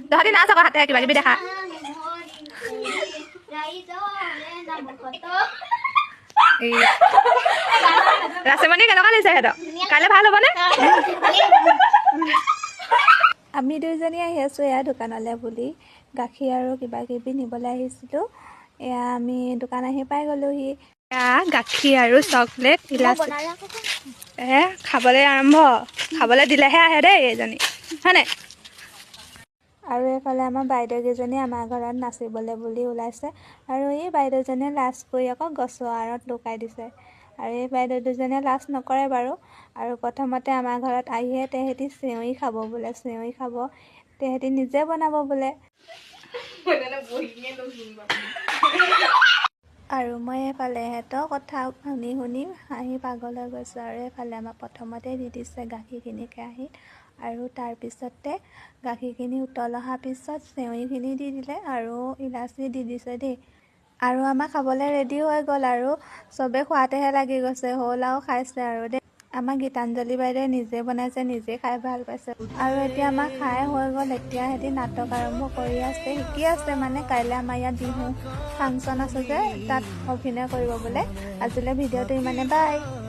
তহঁতি নাচ আকৌ হাতে কিবা কিবি দেখা ৰাসমণি কেনেকুৱা লাগিছে সিহঁতক কাইলৈ ভাল হ'বনে আমি দুইজনী আহি আছোঁ এয়া দোকানলৈ বুলি গাখীৰ আৰু কিবা কিবি নিবলৈ আহিছিলোঁ এয়া আমি দোকান আহি পাই গ'লোহি এয়া গাখীৰ আৰু চকলেট ইলাচি খাবলৈ আৰম্ভ খাবলৈ দিলেহে আহে দেই এইজনী হয়নে আৰু এইফালে আমাৰ বাইদেউকেইজনী আমাৰ ঘৰত নাচিবলৈ বুলি ওলাইছে আৰু এই বাইদেউজনীয়ে লাজ কৰি আকৌ গছৰ আঁৰত লুকাই দিছে আৰু এই বাইদেউ দুজনীয়ে লাজ নকৰে বাৰু আৰু প্ৰথমতে আমাৰ ঘৰত আহিহে তেহেঁতি চেৱৈ খাব বোলে চেৱৈ খাব তেহেঁতি নিজে বনাব বোলে আৰু মই এইফালে সিহঁতৰ কথা শুনি শুনি হাঁহি পাগল হৈ গৈছোঁ আৰু এইফালে আমাৰ প্ৰথমতে দি দিছে গাখীৰখিনি কেৰাহীত আৰু তাৰপিছতে গাখীৰখিনি উতল অহাৰ পিছত চেৱৈখিনি দি দিলে আৰু ইলাচি দি দিছে দেই আৰু আমাৰ খাবলৈ ৰেডি হৈ গ'ল আৰু চবেই খোৱাতেহে লাগি গৈছে হ'ল আৰু খাইছে আৰু দেই আমাৰ গীতাঞ্জলি বাইদেৱে নিজে বনাইছে নিজে খাই ভাল পাইছে আৰু এতিয়া আমাৰ খাই হৈ গ'ল এতিয়া সিহঁতি নাটক আৰম্ভ কৰি আছে শিকি আছে মানে কাইলৈ আমাৰ ইয়াত বিহু ফাংচন আছে যে তাত অভিনয় কৰিব বোলে আজিলৈ ভিডিঅ'টো ইমানে বাই